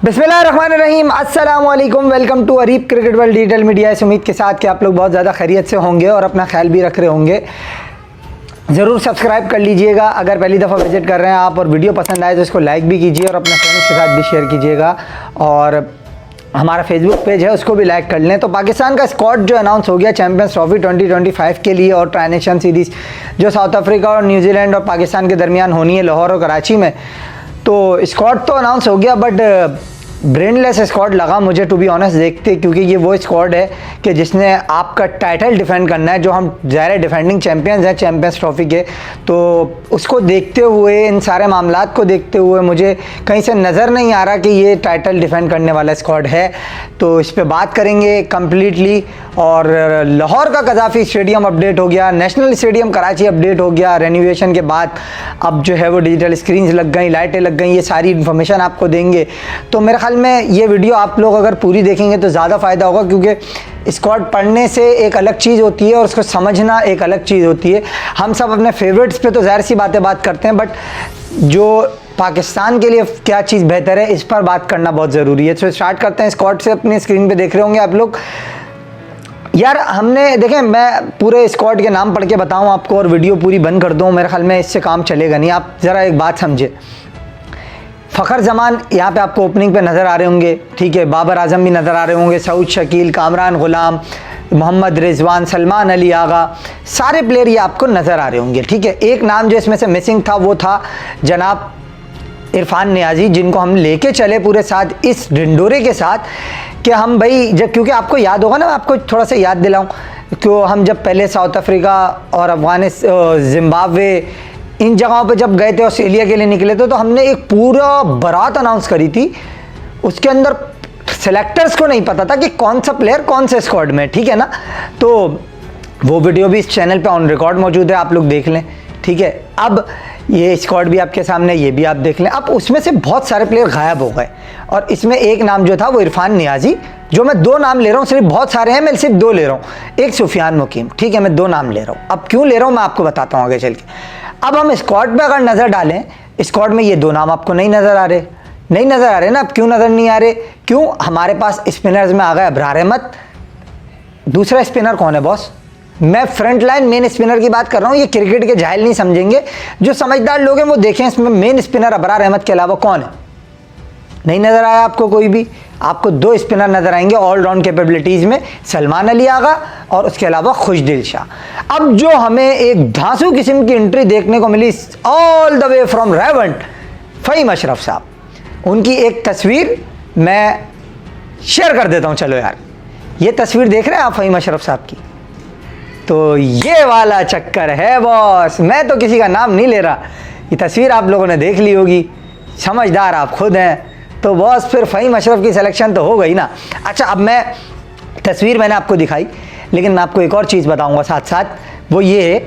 बिस्मिल्लाहिर्रहमानिर्रहीम, अस्सलाम वालेकुम। Welcome to Areeb cricket world digital media. इस उम्मीद के साथ कि आप लोग बहुत ज़्यादा खैरियत से होंगे और अपना ख्याल भी रख रहे होंगे। ज़रूर सब्सक्राइब कर लीजिएगा अगर पहली दफ़ा विजिट कर रहे हैं आप, और वीडियो पसंद आए तो इसको लाइक भी कीजिए और अपने फ्रेंड्स के साथ भी शेयर कीजिएगा। और हमारा फेसबुक पेज है उसको भी लाइक कर लें। तो पाकिस्तान का स्क्वाड जो अनाउंस हो गया चैम्पियंस ट्रॉफी 2025 के लिए और ट्रांजिशन सीरीज़ जो साउथ अफ्रीका और न्यूजीलैंड और पाकिस्तान के दरमियान होनी है लाहौर और कराची में, तो स्क्वाड तो अनाउंस हो गया बट ब्रेनलेस स्क्वाड लगा मुझे टू बी ऑनेस्ट देखते, क्योंकि ये वो स्क्वाड है कि जिसने आपका टाइटल डिफेंड करना है, जो हम ज़ाहिर डिफेंडिंग चैम्पियंस हैं चैम्पियंस ट्रॉफी के। तो उसको देखते हुए, इन सारे मामलात को देखते हुए मुझे कहीं से नज़र नहीं आ रहा कि ये टाइटल डिफेंड करने वाला स्क्वाड है। तो इस पर बात करेंगे कम्प्लीटली। और लाहौर का कज़ाफ़ी स्टेडियम अपडेट हो गया, नेशनल स्टेडियम कराची अपडेट हो गया रेनोवेशन के बाद। अब जो है वो डिजिटल स्क्रीन्स लग गई, लाइटें लग गई, ये सारी इन्फॉर्मेशन आपको देंगे। तो मेरे ख्याल में ये वीडियो आप लोग अगर पूरी देखेंगे तो ज़्यादा फ़ायदा होगा, क्योंकि स्क्वाड पढ़ने से एक अलग चीज़ होती है और उसको समझना एक अलग चीज़ होती है। हम सब अपने फेवरेट्स पे तो ज़ाहिर सी बात करते हैं, बट जो पाकिस्तान के लिए क्या चीज़ बेहतर है इस पर बात करना बहुत ज़रूरी है। तो स्टार्ट करते हैं स्क्वाड से। अपनी स्क्रीन पे देख रहे होंगे आप लोग। यार हमने देखें, मैं पूरे स्क्वाड के नाम पढ़ के बताऊं आपको और वीडियो पूरी बंद कर दूं, मेरे ख्याल में इससे काम चलेगा नहीं। आप ज़रा एक बात समझे, फ़खर जमान यहाँ पे आपको ओपनिंग पे नज़र आ रहे होंगे, ठीक है। बाबर आजम भी नज़र आ रहे होंगे, सऊद शकील, कामरान गुलाम, मोहम्मद रिजवान, सलमान अली आगा, सारे प्लेयर ये आपको नज़र आ रहे होंगे, ठीक है। एक नाम जो इसमें से मिसिंग था वो था जनाब इरफान नियाजी, जिनको हम लेके चले पूरे साथ इस ढिंडोरे के साथ कि हम भाई जब, क्योंकि आपको याद होगा ना, मैं आपको थोड़ा सा याद दिलाऊं, तो हम जब पहले साउथ अफ्रीका और अफगानिस्तान, जिम्बाब्वे, इन जगहों पे जब गए थे, ऑस्ट्रेलिया के लिए निकले थे, तो हमने एक पूरा बारात अनाउंस करी थी। उसके अंदर सेलेक्टर्स को नहीं पता था कि कौन सा प्लेयर कौन से स्क्वाड में, ठीक है ना। तो वो वीडियो भी इस चैनल पे ऑन रिकॉर्ड मौजूद है, आप लोग देख लें, ठीक है। अब ये स्क्वाड भी आपके सामने, ये भी आप देख लें। अब उसमें से बहुत सारे प्लेयर गायब हो गए और इसमें एक नाम जो था वो इरफान नियाजी, जो मैं दो नाम ले रहा हूँ, सिर्फ बहुत सारे हैं, मैं सिर्फ दो ले रहा हूँ। एक सुफियान मुकीम, ठीक है, मैं दो नाम ले रहा हूँ। अब क्यों ले रहा हूँ मैं आपको बताता हूँ आगे चल के। अब हम स्क्वाड पे अगर नज़र डालें, स्क्वाड में ये दो नाम आपको नहीं नज़र आ रहे, नहीं नज़र आ रहे ना। अब क्यों नज़र नहीं आ रहे? क्यों? हमारे पास स्पिनर्स में आ गए अबरार अहमद। दूसरा स्पिनर कौन है बॉस? मैं फ्रंट लाइन मेन स्पिनर की बात कर रहा हूँ। ये क्रिकेट के जाहिल नहीं समझेंगे, जो समझदार लोग हैं वो देखें इसमें मेन स्पिनर अबरार अहमद के अलावा कौन है। नहीं नज़र आया आपको कोई भी? आपको दो स्पिनर नज़र आएंगे ऑलराउंड कैपेबिलिटीज़ में, सलमान अली आगा और उसके अलावा खुशदिल शाह। अब जो हमें एक धांसू किस्म की एंट्री देखने को मिली ऑल द वे फ्रॉम रेवंट, फ़हीम अशरफ साहब, उनकी एक तस्वीर मैं शेयर कर देता हूँ। चलो यार, ये तस्वीर देख रहे हैं आप फ़हीम अशरफ साहब की? तो ये वाला चक्कर है बॉस, मैं तो किसी का नाम नहीं ले रहा। ये तस्वीर आप लोगों ने देख ली होगी, समझदार आप खुद हैं, तो बॉस फिर फ़हीम अशरफ की सिलेक्शन तो हो गई ना। अच्छा, अब मैं तस्वीर मैंने आपको दिखाई, लेकिन मैं आपको एक और चीज़ बताऊंगा साथ साथ, वो ये है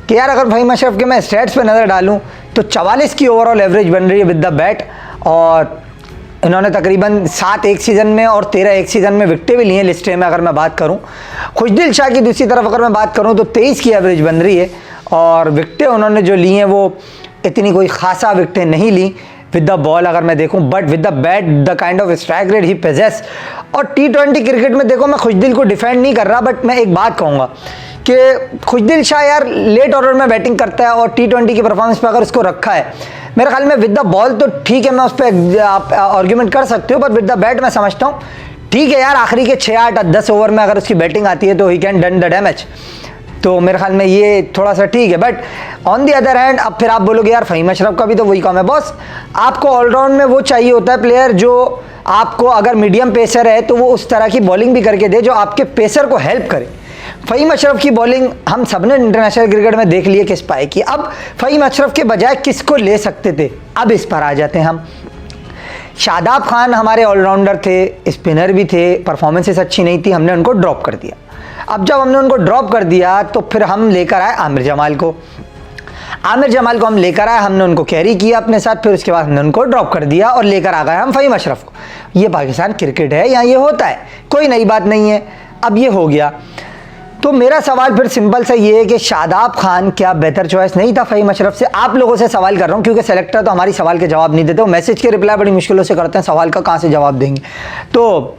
कि यार अगर फ़हीम अशरफ के मैं स्टैट्स पे नज़र डालूं तो 44 की ओवरऑल एवरेज बन रही है विद द बैट, और इन्होंने तकरीबन 7 एक सीज़न में और 13 एक सीज़न में विकटें भी ली हैं लिस्टे में अगर मैं बात करूं। खुशदिल शाह की दूसरी तरफ अगर मैं बात करूं तो 23 की एवरेज बन रही है, और विकटें उन्होंने जो ली हैं वो इतनी कोई खासा विकटें नहीं ली विद द बॉल अगर मैं देखूं, but with the bat the kind of strike rate ही पोजेस। और T20 क्रिकेट में देखो, मैं खुशदिल को डिफेंड नहीं कर रहा, बट मैं एक बात कहूँगा कि खुशदिल शाह यार लेट ऑर्डर में बैटिंग करता है और T20 की परफॉर्मेंस पर अगर उसको रखा है, मेरे ख्याल में विद द बॉल तो ठीक है, मैं उस पर आप आर्ग्यूमेंट कर सकते हो, पर विद द बैट मैं समझता हूँ ठीक है यार, आखिरी के 6, 8, 10 ओवर में अगर उसकी बैटिंग आती है तो he can done the damage. तो मेरे ख्याल में ये थोड़ा सा ठीक है। But on the other hand, अब फिर आप बोलोगे यार फ़हीम अशरफ का भी तो वही काम है बॉस। आपको ऑलराउंड में वो चाहिए होता है प्लेयर जो आपको, अगर मीडियम पेसर है तो वो उस तरह की बॉलिंग भी करके दे जो आपके पेसर को हेल्प करे। फ़हीम अशरफ की बॉलिंग हम सब ने इंटरनेशनल क्रिकेट में देख लिए किस पाए की। अब फ़हीम अशरफ के बजाय किसको ले सकते थे, अब इस पर आ जाते हैं हम। शादाब खान हमारे ऑलराउंडर थे, स्पिनर भी थे, परफॉर्मेंसेस अच्छी नहीं थी, हमने उनको ड्रॉप कर दिया। अब जब हमने उनको ड्रॉप कर दिया तो फिर हम लेकर आए आमिर जमाल को। आमिर जमाल को हम लेकर आए, हमने उनको कैरी किया अपने साथ, फिर उसके बाद हमने उनको ड्रॉप कर दिया और लेकर आ गए हम फ़हीम अशरफ को। ये पाकिस्तान क्रिकेट है, यहाँ ये होता है, कोई नई बात नहीं है। अब ये हो गया। तो मेरा सवाल फिर सिंपल सा ये है कि शादाब खान क्या बेहतर चॉइस नहीं था फ़हीम अशरफ से? आप लोगों से सवाल कर रहा हूँ क्योंकि सेलेक्टर तो हमारी सवाल के जवाब नहीं देते, वो मैसेज के रिप्लाई बड़ी मुश्किलों से करते हैं, सवाल का कहाँ से जवाब देंगे। तो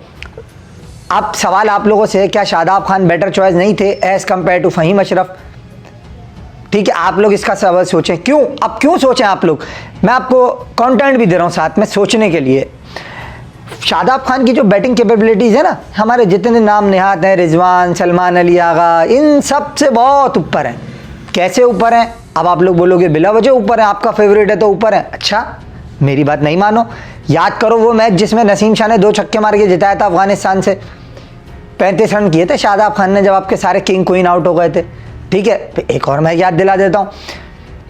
आप सवाल आप लोगों से, क्या शादाब खान बेटर चॉइस नहीं थे as compare to Faheem Ashraf? ठीक है, आप लोग इसका सवाल सोचें। क्यों? अब क्यों सोचें आप लोग? मैं आपको कंटेंट भी दे रहा हूँ साथ में सोचने के लिए। शादाब खान की जो बैटिंग कैपेबिलिटीज़ है ना, हमारे जितने नाम निहात हैं, रिजवान, सलमान अली आगा, इन सब से बहुत ऊपर हैं। कैसे ऊपर हैं? अब आप लोग बोलोगे बिला वजह ऊपर हैं, आपका फेवरेट है तो ऊपर है। अच्छा, मेरी बात नहीं मानो। याद करो वो मैच जिसमें नसीम शाह ने 2 छक्के मार के जिताया था अफगानिस्तान से, 35 रन किए थे शादाब खान ने जब आपके सारे किंग क्वीन आउट हो गए थे। ठीक है, एक और मैच याद दिला देता हूँ।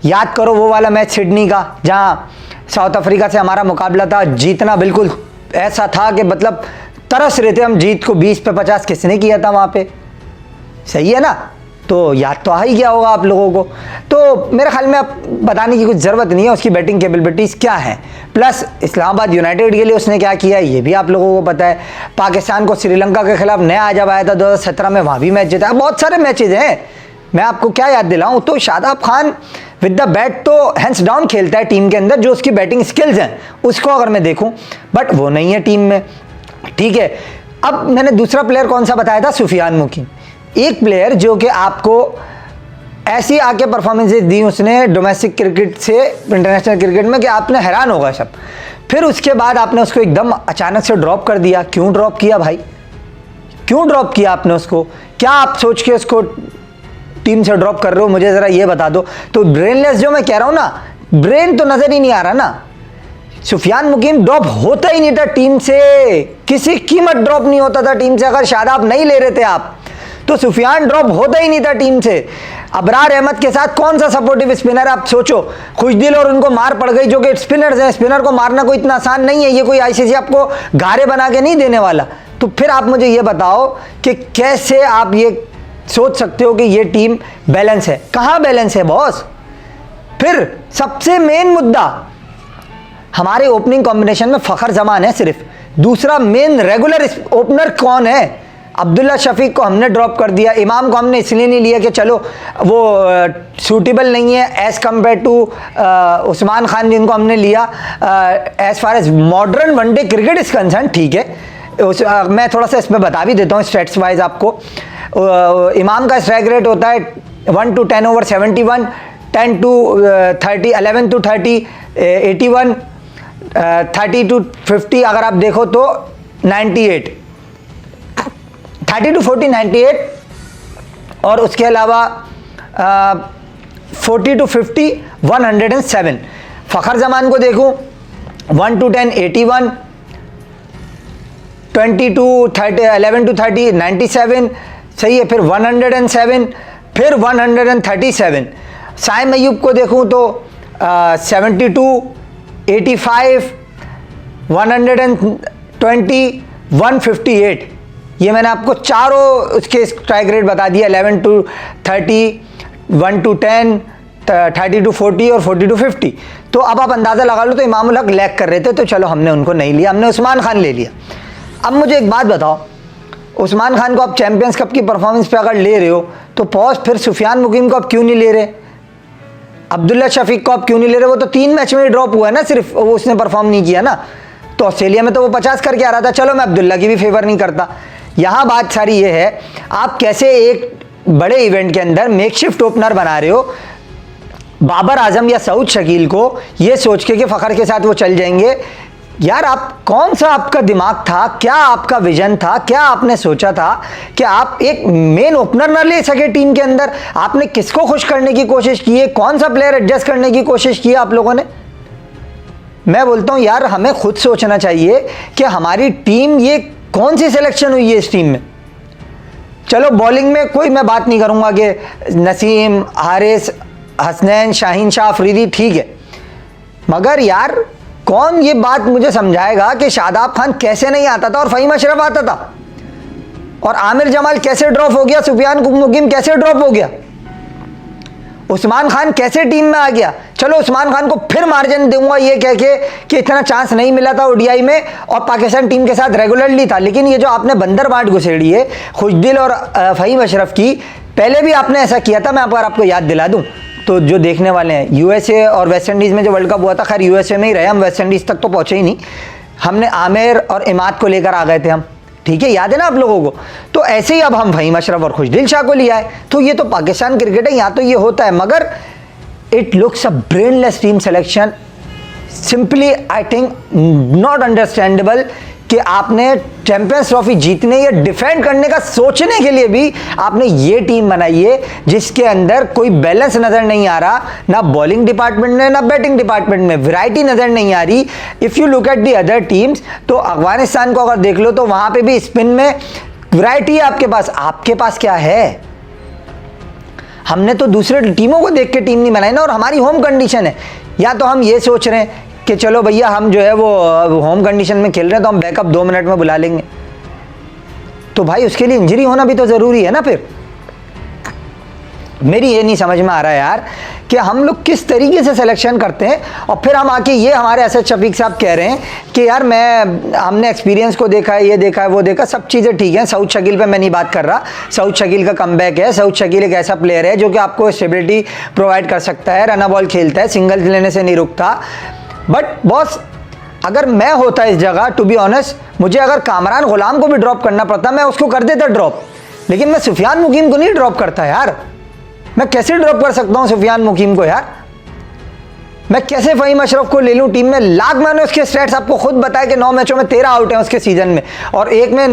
याद करो वो वाला मैच सिडनी का, जहाँ साउथ अफ्रीका से हमारा मुकाबला था, जीतना बिल्कुल ऐसा था कि मतलब तरस रहे थे हम जीत को। 20 पे 50 किसने किया था वहाँ पे? सही है ना? तो याद तो आ ही गया होगा आप लोगों को। तो मेरे ख्याल में अब बताने की कुछ ज़रूरत नहीं है उसकी बैटिंग कैपेबिलिटीज़ क्या हैं। प्लस इस्लामाबाद यूनाइटेड के लिए उसने क्या किया है ये भी आप लोगों को पता है। पाकिस्तान को श्रीलंका के खिलाफ नया जब आया था 2017 में, वहाँ भी मैच जीता। बहुत सारे मैचेज हैं, मैं आपको क्या याद दिलाऊं। तो Shadab Khan with the bat तो हैंड्स डाउन खेलता है टीम के अंदर, जो उसकी बैटिंग स्किल्स हैं उसको अगर मैं देखूं, बट वो नहीं है टीम में। ठीक है, अब मैंने दूसरा प्लेयर कौन सा बताया था? सुफियान मुकीम। एक प्लेयर जो कि आपको ऐसी आके परफॉर्मेंसेज दी उसने डोमेस्टिक क्रिकेट से इंटरनेशनल क्रिकेट में कि आपने हैरान होगा सब। फिर उसके बाद आपने उसको एकदम अचानक से ड्रॉप कर दिया। क्यों ड्रॉप किया भाई? क्यों ड्रॉप किया आपने उसको? क्या आप सोच के उसको टीम से ड्रॉप कर रहे हो, मुझे ज़रा ये बता दो। तो ब्रेनलेस जो मैं कह रहा हूँ ना, ब्रेन तो नज़र ही नहीं आ रहा ना। सुफियान मुकीम ड्रॉप होता ही नहीं था टीम से, किसी कीमत ड्रॉप नहीं होता था टीम से। अगर शादाब नहीं ले रहे थे आप तो सुफियान ड्रॉप होता ही नहीं था टीम से। अबरार अहमद के साथ कौन सा सपोर्टिव स्पिनर आप सोचो, खुशदिल और उनको मार पड़ गई, जो कि स्पिनर्स हैं। स्पिनर को मारना कोई इतना आसान नहीं है, ये कोई आईसीसी आपको घारे बना के नहीं देने वाला। तो फिर आप मुझे ये बताओ कि कैसे आप ये सोच सकते हो कि ये टीम बैलेंस है? कहाँ बैलेंस है बॉस? फिर सबसे मेन मुद्दा, हमारे ओपनिंग कॉम्बिनेशन में फ़खर जमान है सिर्फ। दूसरा मेन रेगुलर ओपनर कौन है? अब्दुल्ला शफीक को हमने ड्रॉप कर दिया। इमाम को हमने इसलिए नहीं लिया कि चलो वो सूटेबल नहीं है as compare to Usman Khan जिनको हमने लिया। As far as modern one day cricket is concern, ठीक है, मैं थोड़ा सा इस पर बता भी देता हूँ स्टेट्स वाइज आपको। इमाम का स्ट्राइक रेट होता है 1 to 10 over 71, 10 to 30, 11 to 30, 81, 30 to 50 अगर आप देखो तो 98, 30 to 40 98, और उसके अलावा 40 to 50 107। फ़खर जमान को देखूं 1 to 10 81, 20 to 30, 11 to 30 97, सही है। फिर 107, फिर 137। साइम अयूब को देखूं तो 72, 85, 120, 158। ये मैंने आपको चारों उसके स्ट्राइक रेट बता दिया। 11 to 30, 1 to 10, 30 to 40 और 40 to 50। तो अब आप अंदाज़ा लगा लो, तो इमाम उल हक लैग कर रहे थे, तो चलो हमने उनको नहीं लिया, हमने उस्मान खान ले लिया। अब मुझे एक बात बताओ, उस्मान खान को आप चैंपियंस कप की परफॉर्मेंस पे अगर ले रहे हो तो पॉज, फिर सुफियान मुकीम को आप क्यों नहीं ले रहे? अब्दुल्ला शफीक को आप क्यों नहीं ले रहे? वो तो 3 मैच में ड्रॉप हुआ है ना, सिर्फ वो उसने परफॉर्म नहीं किया ना। तो ऑस्ट्रेलिया में तो वो 50 करके आ रहा था। चलो मैं अब्दुल्ला की भी फेवर नहीं करता। यहाँ बात सारी ये है, आप कैसे एक बड़े इवेंट के अंदर मेकशिफ्ट ओपनर बना रहे हो बाबर आजम या सऊद शकील को, ये सोच के कि फ़खर के साथ वो चल जाएंगे। यार आप कौन सा आपका दिमाग था, क्या आपका विजन था, क्या आपने सोचा था कि आप एक मेन ओपनर ना ले सके टीम के अंदर? आपने किसको खुश करने की कोशिश की है? कौन सा प्लेयर एडजस्ट करने की कोशिश की है आप लोगों ने? मैं बोलता हूं यार, हमें खुद सोचना चाहिए कि हमारी टीम, ये कौन सी सिलेक्शन हुई है इस टीम में। चलो बॉलिंग में कोई मैं बात नहीं करूंगा कि नसीम, हारिस, हसनैन, शाहीन शाह अफरीदी, ठीक है, मगर यार कौन ये बात मुझे समझाएगा कि शादाब खान कैसे नहीं आता था और फ़हीम अशरफ आता था, और आमिर जमाल कैसे ड्रॉप हो गया, सुफियान मुकीम कैसे ड्रॉप हो गया? उस्मान खान कैसे टीम में आ गया? चलो उस्मान खान को फिर मार्जिन दूंगा ये कह के कि इतना चांस नहीं मिला था ओडीआई में और पाकिस्तान टीम के साथ रेगुलरली था, लेकिन ये जो आपने बंदर बांट घुसेड़ी है खुशदिल और फ़हीम अशरफ की, पहले भी आपने ऐसा किया था। मैं आपको याद दिला दूं तो जो देखने वाले हैं, यूएसए और वेस्ट इंडीज़ में जो वर्ल्ड कप हुआ था, खैर यूएसए में ही रहे हम, वेस्ट इंडीज़ तक तो पहुंचे ही नहीं, हमने आमिर और इमाद को लेकर आ गए थे हम, ठीक है, याद है ना आप लोगों को? तो ऐसे ही अब हम फ़हीम अशरफ और खुशदिल शाह को लिया है। तो ये तो पाकिस्तान क्रिकेट है, यहाँ तो ये होता है, मगर it looks a brainless team selection, simply I think not understandable कि आपने चैंपियंस ट्रॉफी जीतने या डिफेंड करने का सोचने के लिए भी आपने ये टीम बनाई है जिसके अंदर कोई बैलेंस नजर नहीं आ रहा, ना बॉलिंग डिपार्टमेंट में ना बैटिंग डिपार्टमेंट में, वैरायटी नजर नहीं आ रही। If you look at the other teams, तो अफगानिस्तान को अगर देख लो तो वहां पे भी स्पिन में वैरायटी है आपके पास क्या है? हमने तो दूसरे टीमों को देख के टीम नहीं बनाई ना, और हमारी होम कंडीशन है। या तो हम ये सोच रहे हैं कि चलो भैया हम जो है वो होम कंडीशन में खेल रहे हैं तो हम बैकअप 2 मिनट में बुला लेंगे, तो भाई उसके लिए इंजरी होना भी तो ज़रूरी है ना। फिर मेरी ये नहीं समझ में आ रहा है यार कि हम लोग किस तरीके से सिलेक्शन करते हैं, और फिर हम आके ये हमारे असद शफीक साहब कह रहे हैं कि यार हमने एक्सपीरियंस को देखा है, ये देखा है, वो देखा, सब चीज़ें ठीक हैं। सऊद शकील पे मैं नहीं बात कर रहा, सऊद शकील का कमबैक है, सऊद शकील एक ऐसा प्लेयर है जो कि आपको स्टेबिलिटी प्रोवाइड कर सकता है, रन बॉल खेलता है, सिंगल लेने से नहीं रुकता। बट बॉस, अगर मैं होता इस जगह, टू बी ऑनेस्ट, मुझे अगर कामरान गुलाम को भी ड्रॉप करना पड़ता मैं उसको कर देता ड्रॉप, लेकिन मैं सुफियान मुकीम को नहीं ड्रॉप करता यार। मैं कैसे ड्रॉप कर सकता हूं सुफियान मुकीम को यार? मैं कैसे फ़हीम अशरफ को ले लूं टीम में? मैंने उसके स्टैट्स आपको खुद बताया कि 9 मैचों में 13 आउट हैं उसके सीजन में, और एक में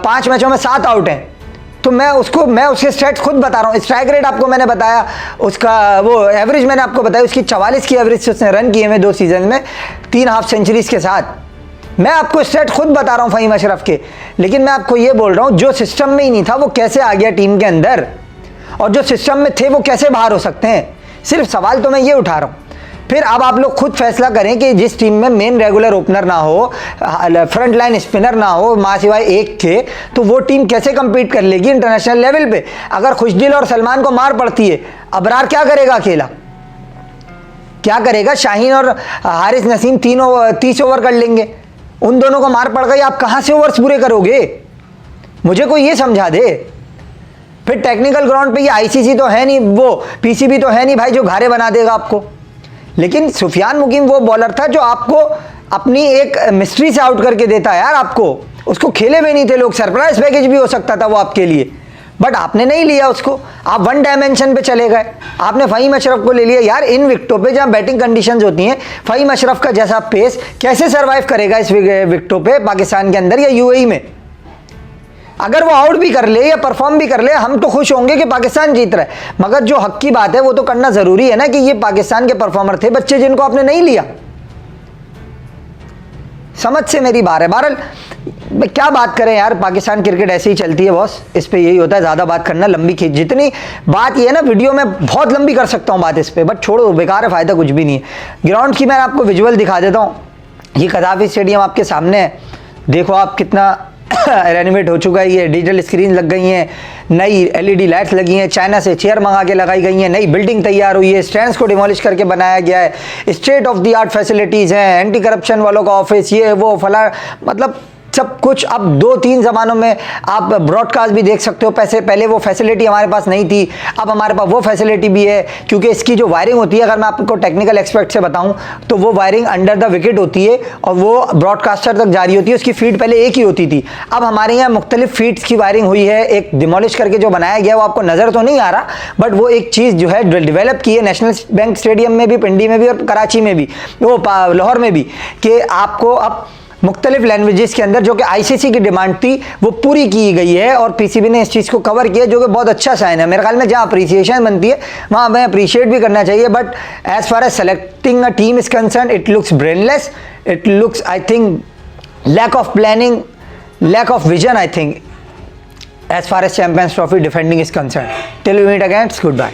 5 मैचों में 7 आउट हैं। तो मैं उसके स्टैट्स खुद बता रहा हूँ। स्ट्राइक रेट आपको मैंने बताया, उसका वो एवरेज मैंने आपको बताया, उसकी 44 की एवरेज से उसने रन किए हुए 2 सीजन में, 3 हाफ सेंचुरीज के साथ। मैं आपको स्टैट खुद बता रहा हूँ फ़हीम अशरफ के, लेकिन मैं आपको ये बोल रहा हूँ जो सिस्टम में ही नहीं था वो कैसे आ गया टीम के अंदर, और जो सिस्टम में थे वो कैसे बाहर हो सकते हैं? सिर्फ सवाल तो मैं ये उठा रहा हूँ। फिर अब आप लोग खुद फैसला करें कि जिस टीम में मेन रेगुलर ओपनर ना हो, फ्रंट लाइन स्पिनर ना हो, मां सिवाय एक के, तो वो टीम कैसे compete कर लेगी इंटरनेशनल लेवल पे? अगर खुशदिल और सलमान को मार पड़ती है, अबरार क्या करेगा अकेला? क्या करेगा? शाहीन और हारिस नसीम 30 ओवर कर लेंगे, उन दोनों को मार पड़ गई, आप कहां से ओवर्स पूरे करोगे? मुझे कोई ये समझा दे। फिर टेक्निकल ग्राउंड पे ये आईसीसी तो है नहीं, वो पीसीबी तो है नहीं भाई जो घारे बना देगा आपको। लेकिन सुफियान मुकीम वो बॉलर था जो आपको अपनी एक मिस्ट्री से आउट करके देता है यार। आपको उसको खेले हुए नहीं थे लोग, सरप्राइज पैकेज भी हो सकता था वो आपके लिए, बट आपने नहीं लिया उसको, आप वन डायमेंशन पे चले गए। आपने फ़हीम अशरफ को ले लिया यार इन विकेटों पे जहां बैटिंग कंडीशंस होती हैं। फ़हीम अशरफ का जैसा पेस कैसे सर्वाइव करेगा इस विकेटों पे पाकिस्तान के अंदर या यूएई में? अगर वो आउट भी कर ले या परफॉर्म भी कर ले, हम तो खुश होंगे कि पाकिस्तान जीत रहा है, मगर जो हक की बात है वो तो करना जरूरी है ना कि ये पाकिस्तान के परफॉर्मर थे बच्चे जिनको आपने नहीं लिया। समझ से मेरी बात है। बहरहाल क्या बात करें यार, पाकिस्तान क्रिकेट ऐसे ही चलती है बॉस, इस पे यही होता है, ज़्यादा बात करना लंबी खींच, जितनी बात ये है ना वीडियो में बहुत लंबी कर सकता हूँ बात इस पे, बट छोड़ो, बेकार है, फ़ायदा कुछ भी नहीं है। ग्राउंड की मैं आपको विजुअल दिखा देता हूँ। ये कदाफी स्टेडियम आपके सामने है, देखो आप कितना रेनोवेट हो चुका है। ये डिजिटल स्क्रीन लग गई हैं, नई एलईडी लाइट्स लगी हैं, चाइना से चेयर मंगा के लगाई गई हैं, नई बिल्डिंग तैयार हुई है, स्टैंड्स को डिमोलिश करके बनाया गया है, state of the art facilities हैं, एंटी करप्शन वालों का ऑफिस, ये वो फला, मतलब सब कुछ। अब 2-3 ज़मानों में आप ब्रॉडकास्ट भी देख सकते हो। पहले वो फैसिलिटी हमारे पास नहीं थी, अब हमारे पास वो फैसिलिटी भी है, क्योंकि इसकी जो वायरिंग होती है, अगर मैं आपको टेक्निकल एक्सपेक्ट से बताऊं तो वो वायरिंग अंडर द विकेट होती है और वो ब्रॉडकास्टर तक जारी होती है। उसकी फीड पहले एक ही होती थी, अब हमारे यहाँ मुख्तलिफ फीड्स की वायरिंग हुई है। एक डिमोलिश करके जो बनाया गया वो आपको नज़र तो नहीं आ रहा, बट वो एक चीज़ जो है डिवेलप की है नेशनल बैंक स्टेडियम में भी, पिंडी में भी और कराची में भी, वो लाहौर में भी, कि आपको अब मुख्तलिफ लैंग्वेजेस के अंदर जो कि आईसीसी की डिमांड थी वो पूरी की गई है, और पीसीबी ने इस चीज़ को कवर किया, जो कि बहुत अच्छा साइन है। मेरे ख्याल में जहाँ अप्रिसिएशन बनती है वहाँ हमें अप्रिशिएट भी करना चाहिए, but as far as selecting a team is concern it looks brainless, it looks I think lack of planning, lack of vision I think as far as champions trophy defending is concern. Till we meet again, good bye.